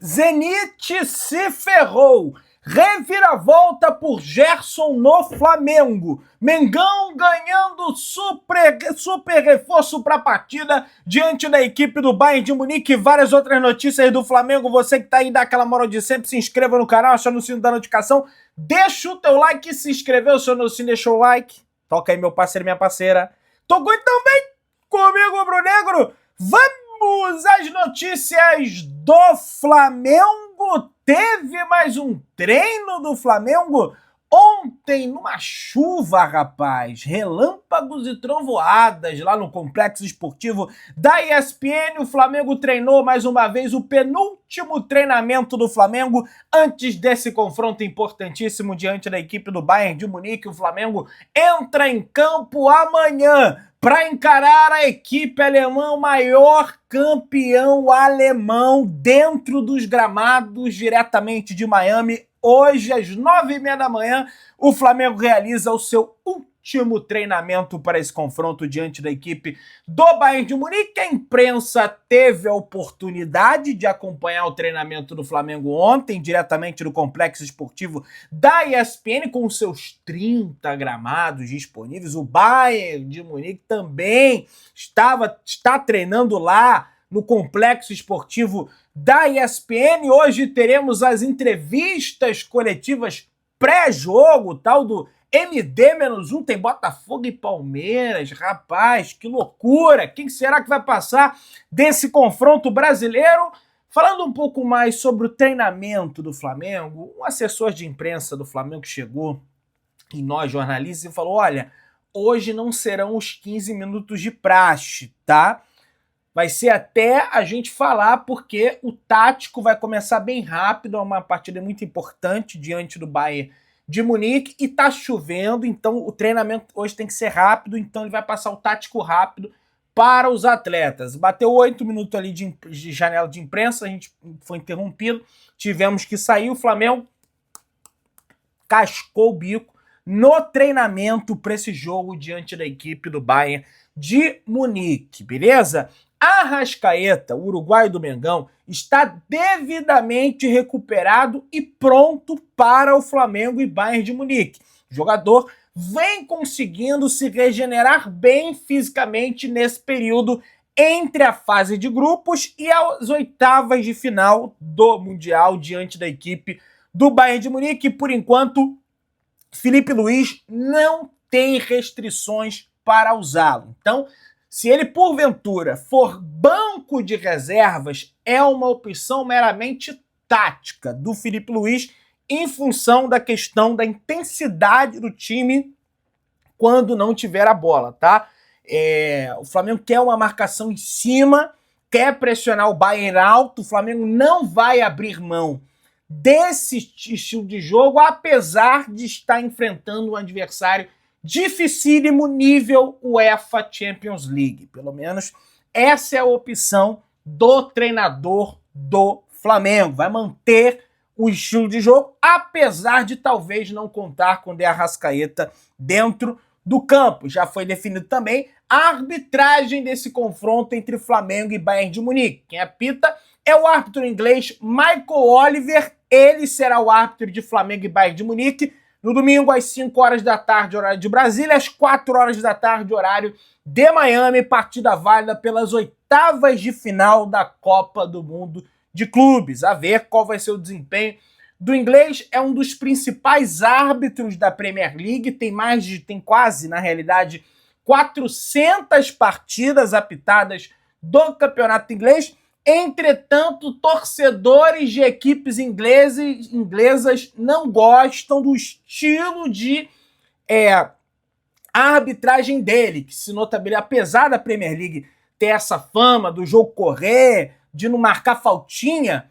Zenit se ferrou. Reviravolta por Gerson no Flamengo. Mengão ganhando super reforço para a partida diante da equipe do Bayern de Munique. Várias outras notícias do Flamengo. Você que tá aí, dá aquela moral de sempre, se inscreva no canal, aciona o sino da notificação. Deixa o teu like, se inscreveu, acionou o sino, deixou o like. Toca aí, meu parceiro e minha parceira. Tocou também comigo, Bruno Negro. Vamos às notícias do Flamengo. Teve mais um treino do Flamengo ontem numa chuva, rapaz. Relâmpagos e trovoadas lá no Complexo Esportivo da ESPN. O Flamengo treinou mais uma vez o penúltimo treinamento do Flamengo antes desse confronto importantíssimo diante da equipe do Bayern de Munique. O Flamengo entra em campo amanhã para encarar a equipe alemã, o maior campeão alemão dentro dos gramados, diretamente de Miami. Hoje, às 9h30 da manhã, o Flamengo realiza o seu último treinamento para esse confronto diante da equipe do Bayern de Munique. A imprensa teve a oportunidade de acompanhar o treinamento do Flamengo ontem, diretamente do Complexo Esportivo da ESPN, com seus 30 gramados disponíveis. O Bayern de Munique também está treinando lá no Complexo Esportivo da ESPN. Hoje teremos as entrevistas coletivas pré-jogo, tal do MD-1, tem Botafogo e Palmeiras. Rapaz, que loucura! Quem será que vai passar desse confronto brasileiro? Falando um pouco mais sobre o treinamento do Flamengo, um assessor de imprensa do Flamengo chegou em nós, jornalistas, e falou: olha, hoje não serão os 15 minutos de praxe, tá? Vai ser até a gente falar, porque o tático vai começar bem rápido, é uma partida muito importante diante do Bayern de Munique, e tá chovendo, então o treinamento hoje tem que ser rápido, então ele vai passar o tático rápido para os atletas. Bateu 8 minutos ali de janela de imprensa, a gente foi interrompido, tivemos que sair. O Flamengo cascou o bico no treinamento para esse jogo diante da equipe do Bayern de Munique, beleza? Arrascaeta, o uruguaio do Mengão, está devidamente recuperado e pronto para o Flamengo e Bayern de Munique. O jogador vem conseguindo se regenerar bem fisicamente nesse período entre a fase de grupos e as oitavas de final do Mundial diante da equipe do Bayern de Munique. Por enquanto, Filipe Luís não tem restrições para usá-lo. Então, se ele, porventura, for banco de reservas, é uma opção meramente tática do Filipe Luís em função da questão da intensidade do time quando não tiver a bola, tá? O Flamengo quer uma marcação em cima, quer pressionar o Bayern alto. O Flamengo não vai abrir mão desse estilo de jogo, apesar de estar enfrentando um adversário dificílimo nível UEFA Champions League. Pelo menos essa é a opção do treinador do Flamengo. Vai manter o estilo de jogo, apesar de talvez não contar com o De Arrascaeta dentro do campo. Já foi definido também a arbitragem desse confronto entre Flamengo e Bayern de Munique. Quem apita é o árbitro inglês Michael Oliver. Ele será o árbitro de Flamengo e Bayern de Munique no domingo, às 5 horas da tarde, horário de Brasília, às 4 horas da tarde, horário de Miami, partida válida pelas oitavas de final da Copa do Mundo de Clubes. A ver qual vai ser o desempenho do inglês. É um dos principais árbitros da Premier League, tem quase, na realidade, 400 partidas apitadas do campeonato inglês. Entretanto, torcedores de equipes inglesas não gostam do estilo de arbitragem dele, que se notabiliza, apesar da Premier League ter essa fama do jogo correr, de não marcar faltinha,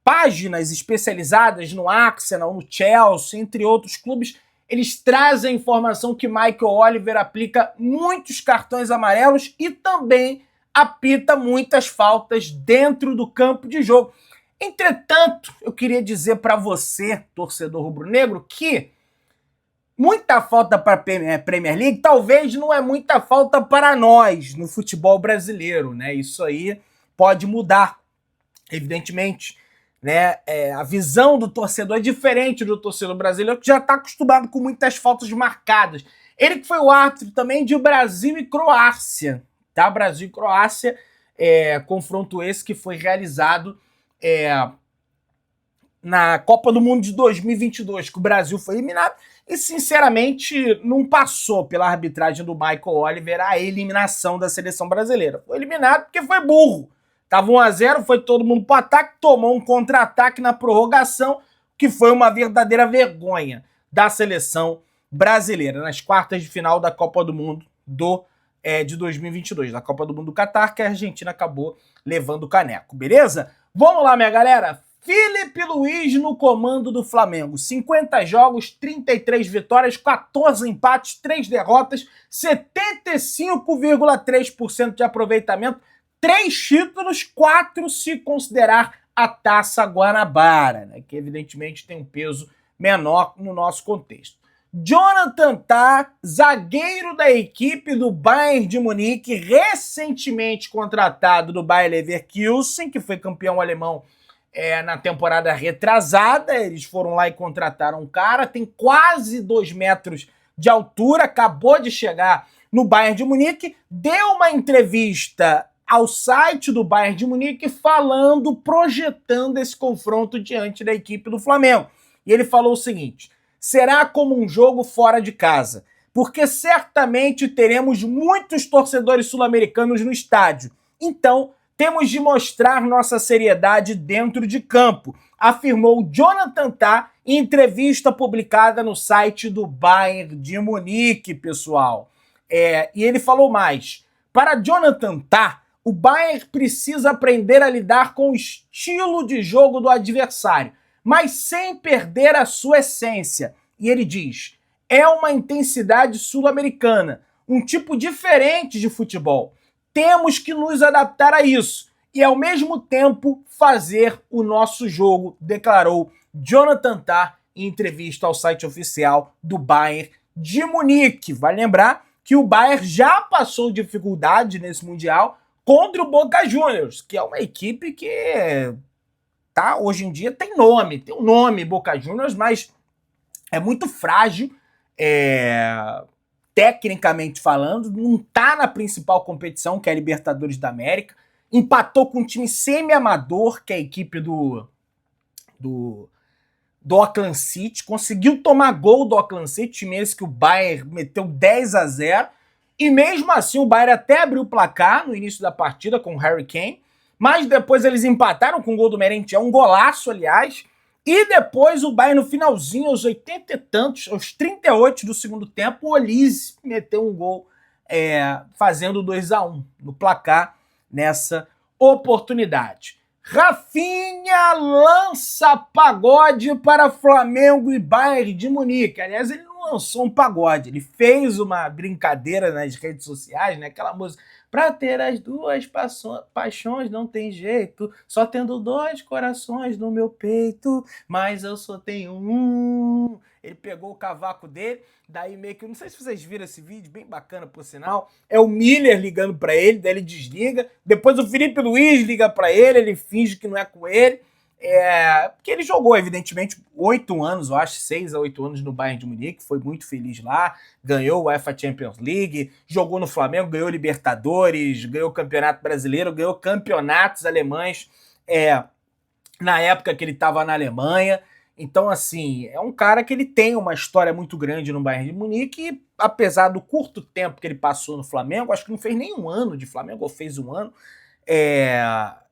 páginas especializadas no Arsenal, no Chelsea, entre outros clubes, eles trazem a informação que Michael Oliver aplica muitos cartões amarelos e também apita muitas faltas dentro do campo de jogo. Entretanto, eu queria dizer para você, torcedor rubro-negro, que muita falta para a Premier League talvez não é muita falta para nós no futebol brasileiro, né? Isso aí pode mudar. Evidentemente, né, a visão do torcedor é diferente do torcedor brasileiro, que já está acostumado com muitas faltas marcadas. Ele que foi o árbitro também de Brasil e Croácia, tá? Brasil e Croácia, confronto esse que foi realizado na Copa do Mundo de 2022, que o Brasil foi eliminado e, sinceramente, não passou pela arbitragem do Michael Oliver a eliminação da seleção brasileira. Foi eliminado porque foi burro. Tava 1-0, foi todo mundo pro ataque, tomou um contra-ataque na prorrogação, que foi uma verdadeira vergonha da seleção brasileira, nas quartas de final da Copa do Mundo de 2022, da Copa do Mundo do Catar, que a Argentina acabou levando o caneco, beleza? Vamos lá, minha galera. Filipe Luiz no comando do Flamengo. 50 jogos, 33 vitórias, 14 empates, 3 derrotas, 75,3% de aproveitamento, 3 títulos, 4 se considerar a Taça Guanabara, né, que evidentemente tem um peso menor no nosso contexto. Jonathan Tah, zagueiro da equipe do Bayern de Munique, recentemente contratado do Bayer Leverkusen, que foi campeão alemão na temporada retrasada. Eles foram lá e contrataram um cara, tem quase 2 metros de altura, acabou de chegar no Bayern de Munique, deu uma entrevista ao site do Bayern de Munique falando, projetando esse confronto diante da equipe do Flamengo. E ele falou o seguinte: será como um jogo fora de casa, porque certamente teremos muitos torcedores sul-americanos no estádio. Então, temos de mostrar nossa seriedade dentro de campo, afirmou Jonathan Tah em entrevista publicada no site do Bayern de Munique, pessoal. E ele falou mais: para Jonathan Tah, o Bayern precisa aprender a lidar com o estilo de jogo do adversário, mas sem perder a sua essência. E ele diz: é uma intensidade sul-americana, um tipo diferente de futebol. Temos que nos adaptar a isso e, ao mesmo tempo, fazer o nosso jogo, declarou Jonathan Tah em entrevista ao site oficial do Bayern de Munique. Vale lembrar que o Bayern já passou dificuldade nesse Mundial contra o Boca Juniors, que é uma equipe que hoje em dia tem um nome Boca Juniors, mas é muito frágil, tecnicamente falando, não está na principal competição, que é a Libertadores da América, empatou com um time semi-amador, que é a equipe do Auckland City, conseguiu tomar gol do Auckland City, time esse que o Bayern meteu 10-0, e mesmo assim o Bayern até abriu o placar no início da partida com o Harry Kane, mas depois eles empataram com o gol do Merentiel, um golaço, aliás, e depois o Bayern, no finalzinho, aos 80 e tantos, aos 38 do segundo tempo, o Olise meteu um gol fazendo 2-1 no placar nessa oportunidade. Rafinha lança pagode para Flamengo e Bayern de Munique. Aliás, ele não lançou um pagode, ele fez uma brincadeira nas redes sociais, né? Aquela música: pra ter as duas paixões não tem jeito, só tendo 2 corações no meu peito, mas eu só tenho um. Ele pegou o cavaco dele, daí meio que, não sei se vocês viram esse vídeo, bem bacana por sinal, é o Miller ligando pra ele, daí ele desliga, depois o Filipe Luiz liga pra ele finge que não é com ele, porque ele jogou, evidentemente, 8 anos, eu acho, 6 a 8 anos no Bayern de Munique, foi muito feliz lá, ganhou o UEFA Champions League, jogou no Flamengo, ganhou Libertadores, ganhou o Campeonato Brasileiro, ganhou campeonatos alemães na época que ele estava na Alemanha. Então, assim, é um cara que ele tem uma história muito grande no Bayern de Munique e, apesar do curto tempo que ele passou no Flamengo, acho que não fez nem um ano de Flamengo, ou fez um ano,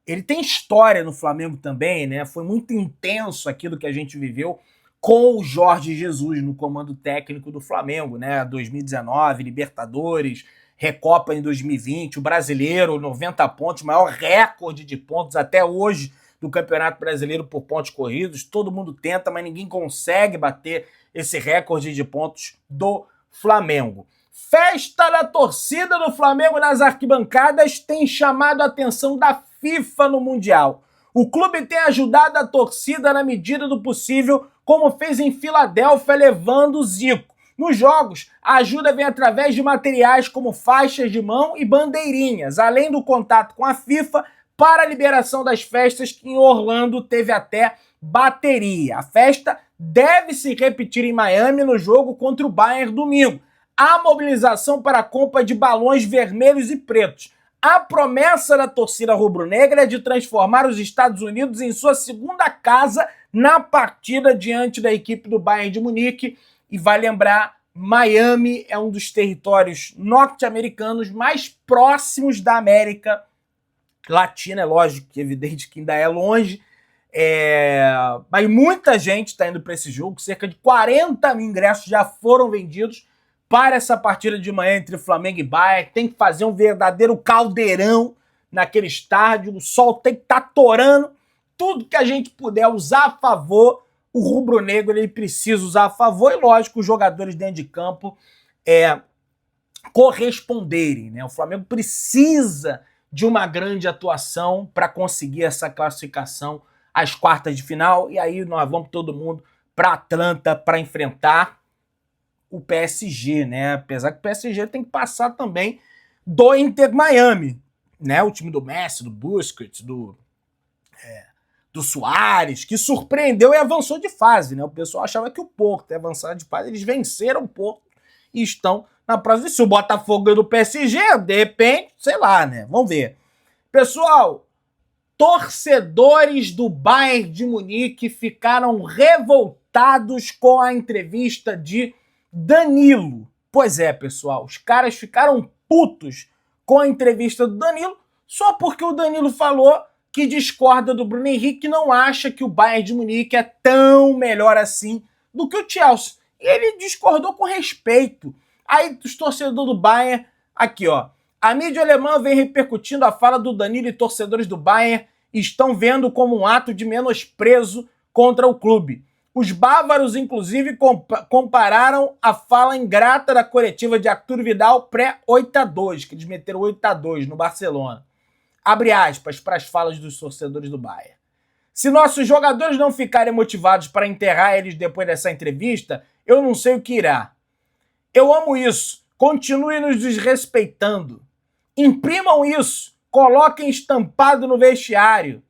ele tem história no Flamengo também, né? Foi muito intenso aquilo que a gente viveu com o Jorge Jesus no comando técnico do Flamengo, né? 2019, Libertadores, Recopa em 2020, o Brasileiro, 90 pontos, maior recorde de pontos até hoje do Campeonato Brasileiro por pontos corridos. Todo mundo tenta, mas ninguém consegue bater esse recorde de pontos do Flamengo. Festa da torcida do Flamengo nas arquibancadas tem chamado a atenção da FIFA no Mundial. O clube tem ajudado a torcida na medida do possível, como fez em Filadélfia, levando o Zico. Nos jogos, a ajuda vem através de materiais como faixas de mão e bandeirinhas, além do contato com a FIFA para a liberação das festas, que em Orlando teve até bateria. A festa deve se repetir em Miami no jogo contra o Bayern domingo. A mobilização para a compra de balões vermelhos e pretos. A promessa da torcida rubro-negra é de transformar os Estados Unidos em sua segunda casa na partida diante da equipe do Bayern de Munique. E vai lembrar, Miami é um dos territórios norte-americanos mais próximos da América Latina. É lógico que é evidente que ainda é longe, mas muita gente está indo para esse jogo. Cerca de 40 mil ingressos já foram vendidos para essa partida de manhã entre Flamengo e Bayern. Tem que fazer um verdadeiro caldeirão naquele estádio, o sol tem que estar torando. Tudo que a gente puder usar a favor, o rubro-negro ele precisa usar a favor, e lógico, os jogadores dentro de campo corresponderem, né? O Flamengo precisa de uma grande atuação para conseguir essa classificação às quartas de final, e aí nós vamos todo mundo para Atlanta para enfrentar o PSG, né? Apesar que o PSG tem que passar também do Inter Miami, né? O time do Messi, do Busquets, do Suárez, que surpreendeu e avançou de fase, né? O pessoal achava que o Porto ia avançar de fase, eles venceram o Porto e estão na próxima. Se o Botafogo ganhou do PSG, de repente, sei lá, né? Vamos ver. Pessoal, torcedores do Bayern de Munique ficaram revoltados com a entrevista de Danilo. Pois é, pessoal, os caras ficaram putos com a entrevista do Danilo só porque o Danilo falou que discorda do Bruno Henrique, que não acha que o Bayern de Munique é tão melhor assim do que o Chelsea. E ele discordou com respeito. Aí os torcedores do Bayern, aqui ó, a mídia alemã vem repercutindo a fala do Danilo e torcedores do Bayern estão vendo como um ato de menosprezo contra o clube. Os bávaros, inclusive, compararam a fala ingrata da coletiva de Arturo Vidal pré-8-2, que eles meteram 8-2 no Barcelona. Abre aspas para as falas dos torcedores do Bayern. Se nossos jogadores não ficarem motivados para enterrar eles depois dessa entrevista, eu não sei o que irá. Eu amo isso. Continuem nos desrespeitando. Imprimam isso. Coloquem estampado no vestiário.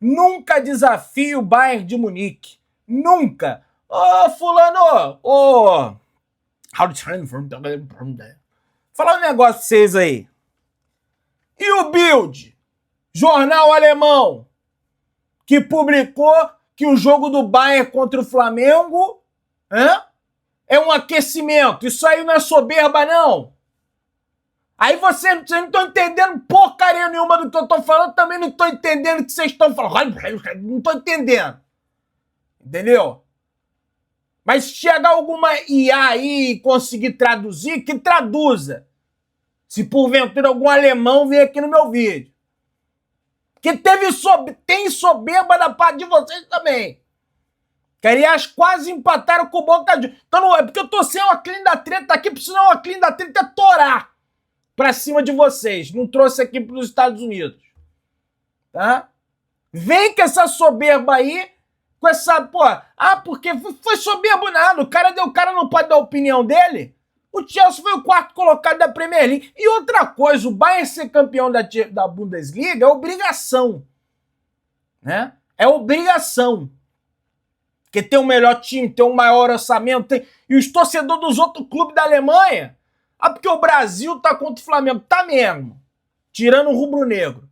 Nunca desafie o Bayern de Munique. Nunca. Ô, fulano, falar um negócio pra vocês aí. E o Bild, jornal alemão, que publicou que o jogo do Bayern contra o Flamengo é um aquecimento. Isso aí não é soberba, não. Aí vocês não estão entendendo porcaria nenhuma do que eu estou falando, também não estou entendendo o que vocês estão falando. Não estou entendendo. Entendeu? Mas se chegar alguma IA aí e conseguir traduzir, que traduza. Se porventura algum alemão vier aqui no meu vídeo. Porque tem soberba da parte de vocês também. Que aliás quase empataram com o Boca Juniors. Então não é porque eu tô sem o Oclin da treta aqui, porque senão o Oclin da treta é torar pra cima de vocês. Não trouxe aqui pros Estados Unidos. Tá? Vem com essa soberba aí, com essa, porque foi soberbo nada. O cara não pode dar a opinião dele. O Chelsea foi o quarto colocado da Premier League. E outra coisa, o Bayern ser campeão da Bundesliga é obrigação. Né? É obrigação. Porque tem o melhor time, tem o maior orçamento, e os torcedores dos outros clubes da Alemanha. Porque o Brasil tá contra o Flamengo. Tá mesmo. Tirando o rubro-negro.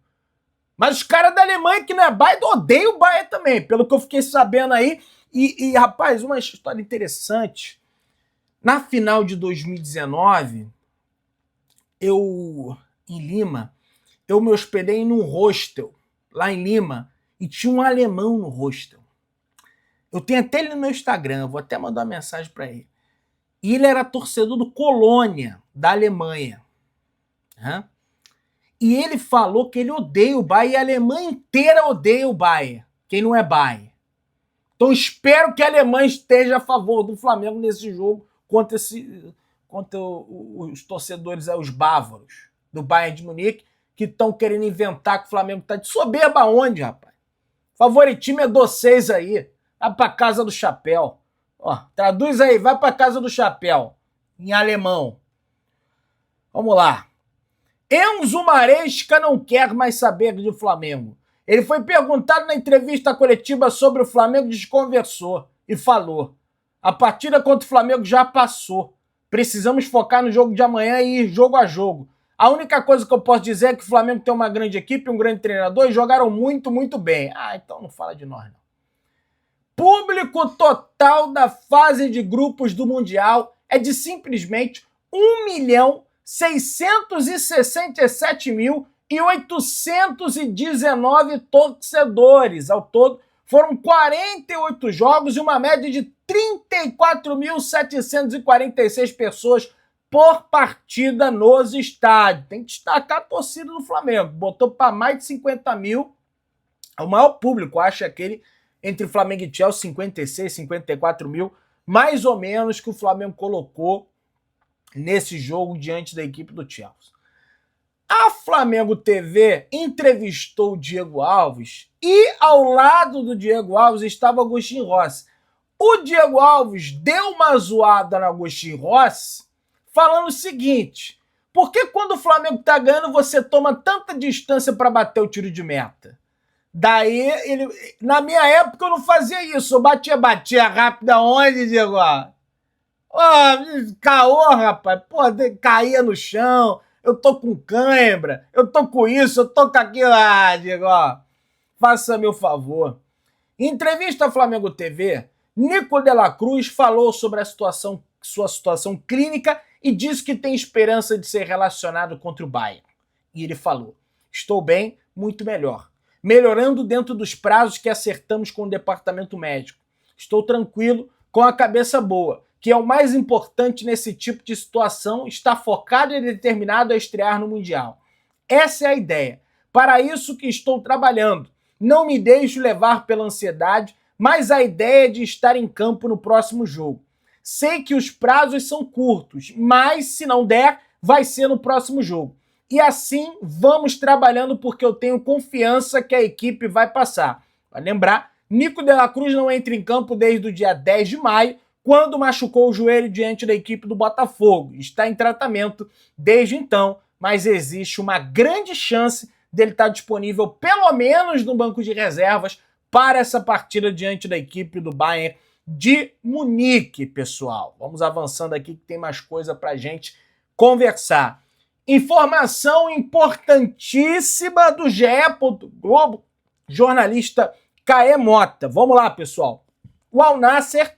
Mas os caras da Alemanha, que não é Bayern, odeiam o Bayern também, pelo que eu fiquei sabendo aí. E rapaz, uma história interessante. Na final de 2019, em Lima, eu me hospedei num hostel, lá em Lima, e tinha um alemão no hostel. Eu tenho até ele no meu Instagram, vou até mandar uma mensagem para ele. E ele era torcedor do Colônia, da Alemanha. E ele falou que ele odeia o Bayern, e a Alemanha inteira odeia o Bayern, quem não é Bayern. Então espero que a Alemanha esteja a favor do Flamengo nesse jogo contra os torcedores, os bávaros do Bayern de Munique, que estão querendo inventar que o Flamengo está de soberba onde, rapaz? Favoritismo é vocês aí. Vai pra casa do chapéu. Traduz aí, vai pra casa do chapéu. Em alemão. Vamos lá. Enzo Maresca não quer mais saber de Flamengo. Ele foi perguntado na entrevista coletiva sobre o Flamengo, desconversou e falou: a partida contra o Flamengo já passou. Precisamos focar no jogo de amanhã e ir jogo a jogo. A única coisa que eu posso dizer é que o Flamengo tem uma grande equipe, um grande treinador e jogaram muito, muito bem. Ah, então não fala de nós, não. Público total da fase de grupos do Mundial é de simplesmente 1.667.819 torcedores. Ao todo, foram 48 jogos e uma média de 34.746 pessoas por partida nos estádios. Tem que destacar a torcida do Flamengo. Botou para mais de 50 mil. O maior público, acho, é aquele entre Flamengo e Chelsea, 56, 54 mil, mais ou menos, que o Flamengo colocou nesse jogo diante da equipe do Chelsea. A Flamengo TV entrevistou o Diego Alves e ao lado do Diego Alves estava Agostinho Rossi. O Diego Alves deu uma zoada no Agostinho Rossi falando o seguinte: por que quando o Flamengo tá ganhando você toma tanta distância para bater o tiro de meta? Daí, ele, na minha época eu não fazia isso, eu batia rápido aonde, Diego? Caô, rapaz, pô, caía no chão, eu tô com cãibra, eu tô com isso, eu tô com aquilo, Diego, faça meu favor. Em entrevista à Flamengo TV, Nico de la Cruz falou sobre sua situação clínica e disse que tem esperança de ser relacionado contra o Bayern. E ele falou: estou bem, muito melhor. Melhorando dentro dos prazos que acertamos com o departamento médico. Estou tranquilo, com a cabeça boa, que é o mais importante nesse tipo de situação, estar focado e determinado a estrear no Mundial. Essa é a ideia. Para isso que estou trabalhando. Não me deixo levar pela ansiedade, mas a ideia é de estar em campo no próximo jogo. Sei que os prazos são curtos, mas se não der, vai ser no próximo jogo. E assim vamos trabalhando porque eu tenho confiança que a equipe vai passar. Vai lembrar, Nico de la Cruz não entra em campo desde o dia 10 de maio, quando machucou o joelho diante da equipe do Botafogo. Está em tratamento desde então, mas existe uma grande chance dele estar disponível pelo menos no banco de reservas para essa partida diante da equipe do Bayern de Munique, pessoal. Vamos avançando aqui que tem mais coisa para a gente conversar. Informação importantíssima do GE. Globo, jornalista Caê Mota. Vamos lá, pessoal. O Al Nassr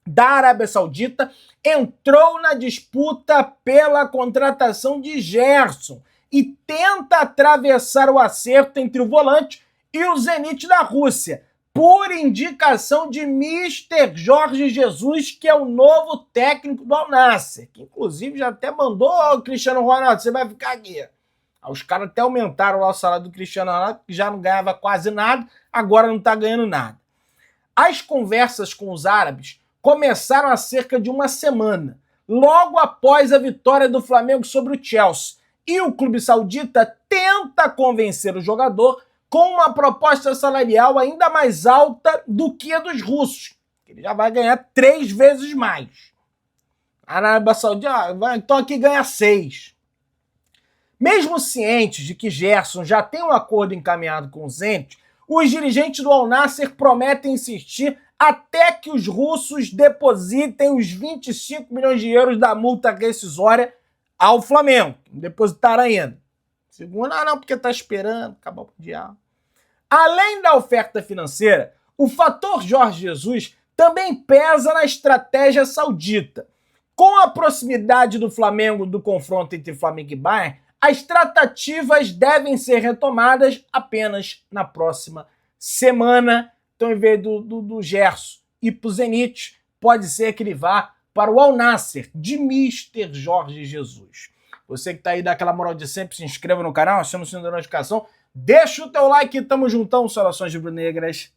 da Arábia Saudita entrou na disputa pela contratação de Gerson e tenta atravessar o acerto entre o volante e o Zenit da Rússia, por indicação de Mr. Jorge Jesus, que é o novo técnico do Al Nassr, que inclusive já até mandou: o Cristiano Ronaldo, você vai ficar aqui. Aí os caras até aumentaram lá o salário do Cristiano Ronaldo, que já não ganhava quase nada, agora não está ganhando nada. As conversas com os árabes começaram há cerca de uma semana, logo após a vitória do Flamengo sobre o Chelsea, e o clube saudita tenta convencer o jogador com uma proposta salarial ainda mais alta do que a dos russos. Ele já vai ganhar 3 vezes mais. A Arábia Saudita, então aqui ganha 6. Mesmo cientes de que Gerson já tem um acordo encaminhado com o Zenit, os dirigentes do Al Nassr prometem insistir até que os russos depositem os 25 milhões de euros da multa rescisória ao Flamengo. Depositaram ainda. Segundo, não, porque tá esperando acabar o Mundial. Além da oferta financeira, o fator Jorge Jesus também pesa na estratégia saudita. Com a proximidade do Flamengo do confronto entre Flamengo e Bayern, as tratativas devem ser retomadas apenas na próxima semana. Então, em vez do Gerson ir para o Zenit, pode ser que ele vá para o Al Nassr de Mr. Jorge Jesus. Você que está aí, dá aquela moral de sempre, se inscreva no canal, aciona o sininho da notificação, deixa o teu like e tamo juntão, saudações rubro-negras.